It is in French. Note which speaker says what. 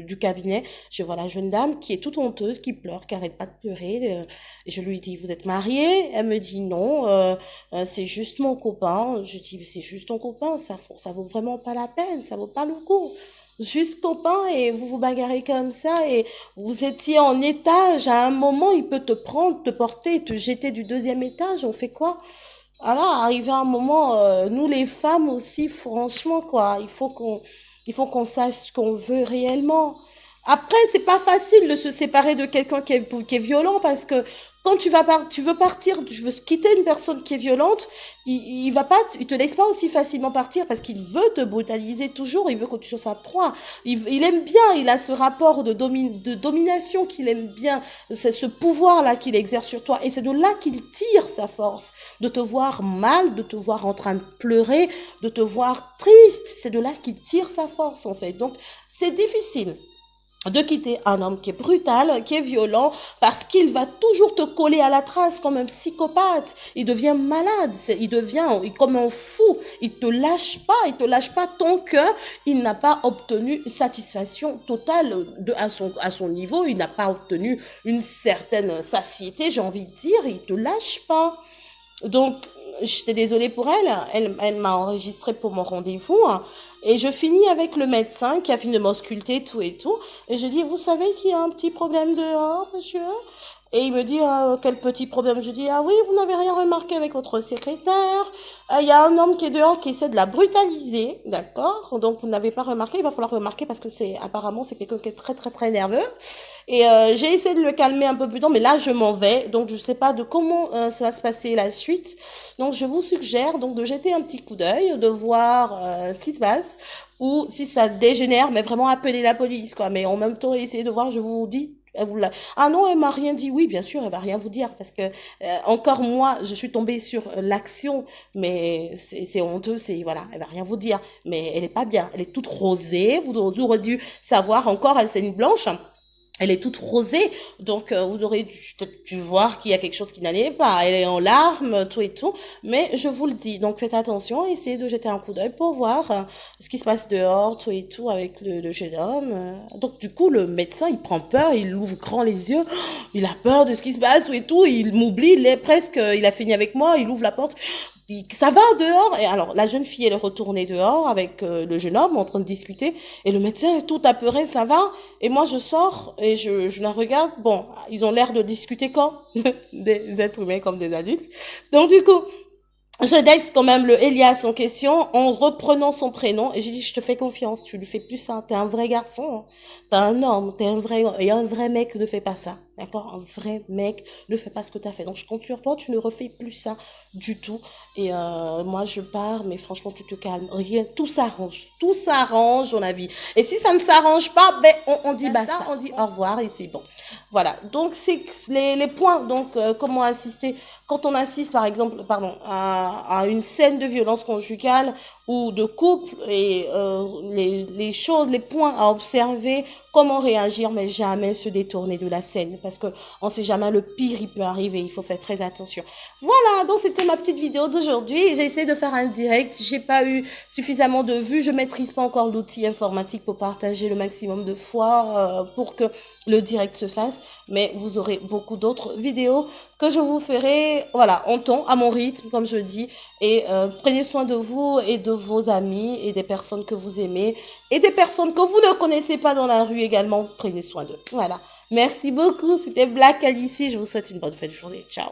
Speaker 1: du cabinet, je vois la jeune dame qui est toute honteuse, qui pleure, qui arrête pas de pleurer. Et je lui dis, vous êtes mariée? Elle me dit non, c'est juste mon copain. Je dis, c'est juste ton copain, ça vaut vraiment pas la peine, ça vaut pas le coup. Juste copain et vous vous bagarrez comme ça et vous étiez en étage, à un moment il peut te prendre, te porter, te jeter du deuxième étage, on fait quoi? Alors, arrivé à un moment, nous les femmes aussi, franchement, quoi, il faut qu'on sache ce qu'on veut réellement. Après, c'est pas facile de se séparer de quelqu'un qui est violent parce que quand tu veux partir, tu veux quitter une personne qui est violente, il va pas, il te laisse pas aussi facilement partir parce qu'il veut te brutaliser toujours, il veut que tu sois sa proie. Il aime bien, il a ce rapport de domination qu'il aime bien, c'est ce pouvoir-là qu'il exerce sur toi et c'est de là qu'il tire sa force de te voir mal, de te voir en train de pleurer, de te voir triste. C'est de là qu'il tire sa force, en fait. Donc, c'est difficile de quitter un homme qui est brutal, qui est violent, parce qu'il va toujours te coller à la trace comme un psychopathe. Il devient malade, il devient comme un fou. Il te lâche pas tant qu'il n'a pas obtenu satisfaction totale à son niveau. Il n'a pas obtenu une certaine satiété, j'ai envie de dire. Il te lâche pas. Donc, j'étais désolée pour elle. Elle m'a enregistré pour mon rendez-vous. Et je finis avec le médecin qui a fini de m'ausculter, tout et tout. Et je dis, vous savez qu'il y a un petit problème dehors, monsieur? Et il me dit, quel petit problème? Je dis, ah oui, vous n'avez rien remarqué avec votre secrétaire. Il y a un homme qui est dehors qui essaie de la brutaliser, d'accord? Donc, vous n'avez pas remarqué, il va falloir remarquer parce que apparemment, c'est quelqu'un qui est très, très, très nerveux. Et j'ai essayé de le calmer un peu plus tôt, mais là, je m'en vais. Donc, je ne sais pas de comment ça va se passer la suite. Donc, je vous suggère donc de jeter un petit coup d'œil, de voir ce qui se passe, ou si ça dégénère, mais vraiment appeler la police, quoi. Mais en même temps, essayer de voir, je vous dis, ah non, elle m'a rien dit. Oui, bien sûr, elle va rien vous dire parce que encore moi, je suis tombée sur l'action, mais c'est honteux, voilà, elle va rien vous dire. Mais elle est pas bien, elle est toute rosée. Vous aurez dû savoir encore, elle c'est une blanche. Elle est toute rosée, donc vous aurez dû voir qu'il y a quelque chose qui n'allait pas. Elle est en larmes, tout et tout, mais je vous le dis, donc faites attention, essayez de jeter un coup d'œil pour voir ce qui se passe dehors, tout et tout, avec le jeune homme. Donc du coup, le médecin, il prend peur, il ouvre grand les yeux, il a peur de ce qui se passe, tout et tout, il m'oublie, il est presque, il a fini avec moi, il ouvre la porte. Ça va dehors? Et alors, la jeune fille, elle est retournée dehors avec le jeune homme en train de discuter. Et le médecin est tout apeuré, ça va? Et moi, je sors et je la regarde. Bon, ils ont l'air de discuter comme des êtres humains, comme des adultes. Donc, du coup, je laisse quand même le Elias en question en reprenant son prénom et j'ai dit je te fais confiance, tu lui fais plus ça, t'es un vrai garçon, hein. T'es un homme, et un vrai mec ne fait pas ça, d'accord? Un vrai mec ne fait pas ce que t'as fait, donc je compte sur toi, tu ne refais plus ça du tout et moi je pars mais franchement tu te calmes, rien, tout s'arrange dans la vie et si ça ne s'arrange pas, ben on dit basta, on dit au revoir et c'est bon. Voilà, donc c'est les points, donc comment assister quand on assiste par exemple, pardon, à une scène de violence conjugale ou de couple et les choses, les points à observer, comment réagir, mais jamais se détourner de la scène parce que on sait jamais, le pire il peut arriver, il faut faire très attention. Voilà, donc c'était ma petite vidéo d'aujourd'hui. J'ai essayé de faire un direct, j'ai pas eu suffisamment de vues, je maîtrise pas encore l'outil informatique pour partager le maximum de fois pour que le direct se fasse, mais vous aurez beaucoup d'autres vidéos que je vous ferai, voilà, en temps, à mon rythme, comme je dis, et prenez soin de vous et de vos amis et des personnes que vous aimez et des personnes que vous ne connaissez pas dans la rue également, prenez soin d'eux. Voilà, merci beaucoup, c'était Black Alice, je vous souhaite une bonne fin de journée, ciao.